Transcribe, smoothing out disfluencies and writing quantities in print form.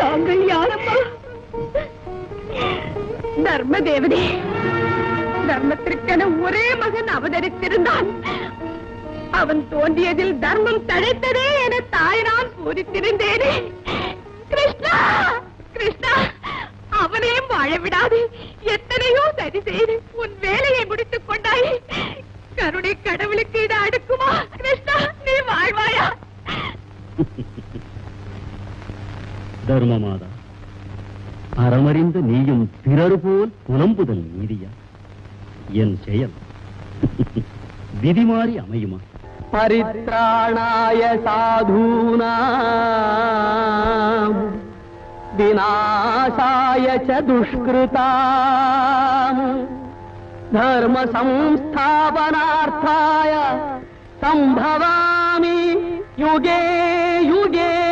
தாங்கள் யாரம்மா? தர்ம தேவதே, தர்மத்திற்கென ஒரே மகன் அவதரித்திருந்தான். அவன் தோன்றியதில் தர்மம் தழைத்ததே என தாய் நான் பூரித்திருந்தேனே. கிருஷ்ணா, கிருஷ்ணா, அவனையும் வாழவிடாது எத்தனையோ சரி செய்து உன் வேலையை முடித்துக் கொண்டாய். கருணை கடவுளுக்கு இது அடுக்குமா? கிருஷ்ணா, நீ வாழ்வாயா? தர்மமாதா, அறமறிந்த நீயும் பிறர் போல் புலம்புதல் நீதியா? என் செயல் விதி மாறி அமையுமா? பரித்ராணாய சாதூனாம் விநாசாய ச துஷ்கிருதாம் தர்ம சம்ஸ்தாபனார்த்தாய சம்பவாமி யுகே